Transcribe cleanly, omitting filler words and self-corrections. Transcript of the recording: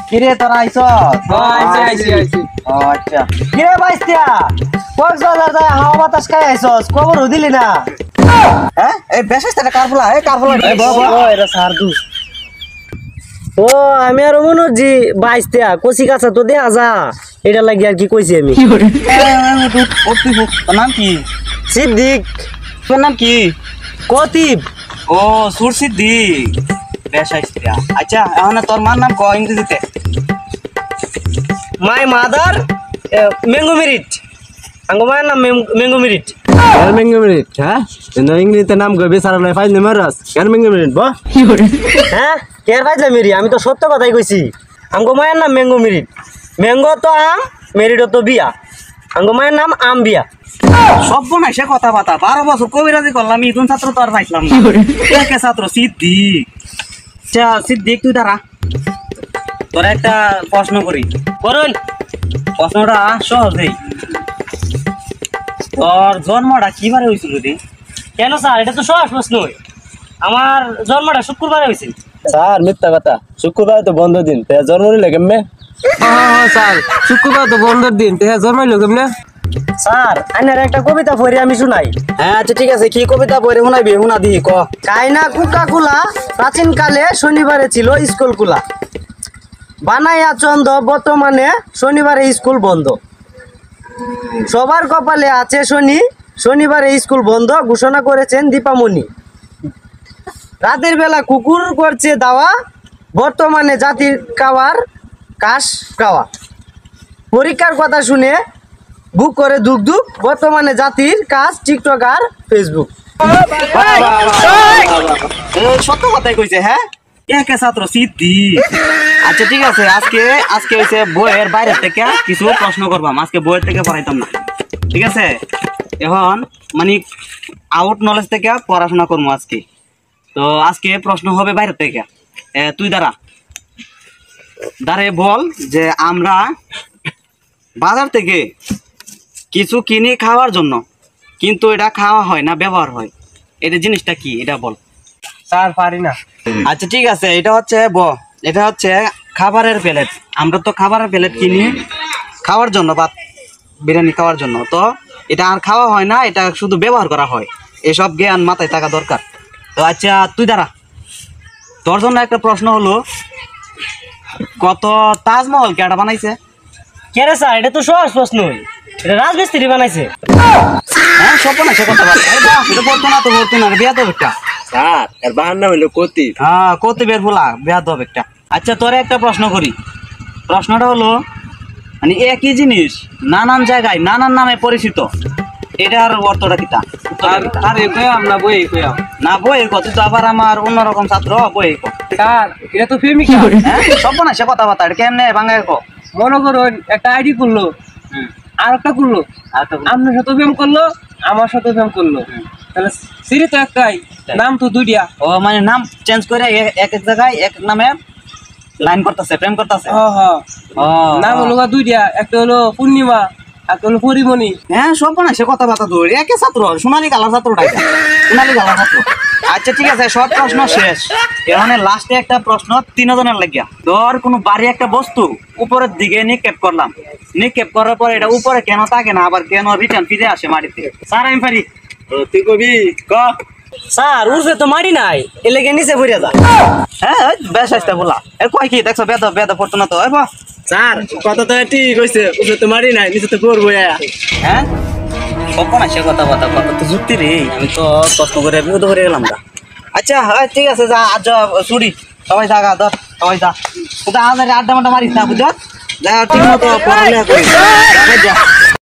কিরে তোরা আইছো? আইছি আচ্ছা কিরে বাইস্তিয়া কক্সবাজার যায় হাওয়া বাতাস খাই আইছস খবর দিলি না? হ্যাঁ এই বেশাইছটা কারফুলা এটা সার দু ও আমি আর মনোজি বাইস্তিয়া কচি কাঁচা তো দেয়া যা এটা লাগি আর কি কইছি আমি। তোর নাম কি? সিদ্দিক। তোর নাম কি? কতিব। ও সুর সিদ্দিক বেশাইছটা। আচ্ছা এখন তোর মার নাম ক ইংরেজিতে? My mother mango merit. আঙ্গো মায়ের নাম ম্যাঙ্গো মেরিট। ম্যাঙ্গো মিনিট হ্যাঁ ইংরেজিতে নাম গবে সারা লাই ফাইজ নেমারাস কেন ম্যাঙ্গো মিনিট বা হ্যাঁ কেয়ার ফাইজলা মেরি আমি তো সত্য কথাই কইছি। আঙ্গো মায়ের নাম ম্যাঙ্গো মেরিট। ম্যাঙ্গো তো আম মেরিট তো বিয়া। আঙ্গো মায়ের নাম আম বিয়া। সব নাই সে কথা বাতা 12 বছর কবিরাজি করলাম ইতুন ছাত্র তো আর পাইছিলাম না। কে ছাত্র সিদ্দিক। আচ্ছা সিদ্দিক তুই দাঁড়া তোর একটা প্রশ্ন করি। করুন প্রশ্নটা সহজেই। তোর জন্মটা কিবারে হয়েছিল রে? কেন স্যার এটা তো সহজ প্রশ্ন। আমার জন্মটা শুক্রবারে হয়েছিল। স্যার মিথ্যা কথা শুক্রবার তো বন্ধ দিন তে জন্ম নিলে কেমনে? হ্যাঁ স্যার শুক্রবার তো বন্ধের দিন তে জন্মাইলো কেমনে? স্যার আইনার একটা কবিতা পড়ে আমি শুনাই। হ্যাঁ আচ্ছা ঠিক আছে কি কবিতা পড়ে শোনাবি শোনা দি ক। কাইনা কুকা কুলা প্রাচীন কালে শনিবারে ছিল স্কুল খোলা বানাইয়া চন্দ বর্তমানে শনিবারে স্কুল বন্ধ সবার কপালে আছে শনি শনিবারে স্কুল বন্ধ ঘোষণা করেছেন দীপামণি রাতের বেলা কুকুর করছে দাওয়া বর্তমানে জাতির খাওয়ার কাশ খাওয়া পরীক্ষার কথা শুনে বুক করে দুঃখ দুঃখ বর্তমানে জাতির কাজ টিকটক আর ফেসবুক। সত্য কথাই কইছে। হ্যাঁ কে ছাত্র সিদ্দিক। আচ্ছা ঠিক আছে আজকে হইছে বইয়ের বাইরে থেকে কিছু প্রশ্ন করবাম। আজকে বইয়ের থেকে পড়াইতাম না ঠিক আছে। এখন মানে আউট নলেজ থেকে পড়াশোনা করবো আজকে। তো আজকে প্রশ্ন হবে বাইরে থেকে। তুই দাঁড়ে বল যে আমরা বাজার থেকে কিছু কিনে খাওয়ার জন্য কিন্তু এটা খাওয়া হয় না ব্যবহার হয় এটা জিনিসটা কি এটা বল। স্যার পারি না। আচ্ছা ঠিক আছে এটা হচ্ছে খাবারের প্লেট। আমরা তো খাবারের প্লেট কিনি খাওয়ার জন্য বা বিরিয়ানি খাওয়ার জন্য। তো এটা আর খাওয়া হয় না এটা শুধু ব্যবহার করা হয়। এসব জ্ঞান মাথায় থাকা দরকার। তো আচ্ছা তুই দাঁড়া তোর জন্য একটা প্রশ্ন হলো কত তাজমহল কেডা বানাইছে? কে রে স্যার এটা তো সহজ প্রশ্ন। এটা রাজমিস্ত্রি বানাইছে। হ্যাঁ সব না সে কথা এটা পড়তো না তো পড়তো না বিয়া তো একটা। স্যার এর বাহান্না হইলো কতি। হ্যাঁ কতি বের বলা বিয়া তো একটা। আচ্ছা তোরে একটা প্রশ্ন করি। প্রশ্নটা হলো মানে একই জিনিস নানান জায়গায় নানান নামে পরিচিত এটার অর্থটা কিতা? আরে কইয়াম না বই কইয়াম না বই কত তো আবার আমার অন্যরকম ছাত্র বই কো। স্যার এটা তো প্রেমিকা। হ্যাঁ সব না সে কথা বাতা কেমনে বাংলায় কো। মনে করুন একটা আইডি করলো আর একটা করলো আপনার সাথে প্রেম করলো আমার সাথে প্রেম করলো তাহলে সিরি তো একটাই নাম তো দুইটা। ও মানে নাম চেঞ্জ করে এক এক জায়গায় এক নামে লাইন করতেছে প্রেম করতেছে। নাম হলো দুইটা একটা হলো পূর্ণিমা একটা হলো পরিমণি। হ্যাঁ সব না সে কথা বাতা ধরে একে ছাত্র সোনালী কালার ছাত্রটা সোনালী কালার ছাত্র। আচ্ছা ঠিক আছে সব প্রশ্ন শেষ। এখানে লাস্টে একটা প্রশ্ন 3 জনের লাগিয়া। ধর কোনো বাড়ি একটা বস্তু উপরের দিকে নিক্ষেপ করলাম নিক্ষেপ করার পর এটা উপরে কেন থাকে না আবার কেন রিটার্ন ফিরে আসে মাটিতে? স্যার আমি পারি। তুই কবি ক। স্যার উঠবে তো মারি নাই এলেগে নিচে পড়ে যা। হ্যাঁ বেশ আসতে বলা এ কয় কি দেখছো বেদ পড়তো না তো স্যার কথা তো ঠিক হইছে উঠে তো মারি নাই নিচে তো পড়বো। হ্যাঁ কখন আসে কথা তো যুক্তি রে আমি তো কষ্ট করে বিপদ করে গেলাম না। আচ্ছা হ্যাঁ ঠিক আছে যা আজ ছুটি সবাই থাকা ধর সবাই যা আড্ডা মাড্ডা মারিস না বুঝছ যা ঠিক মতো পড়ালেখা করিস যা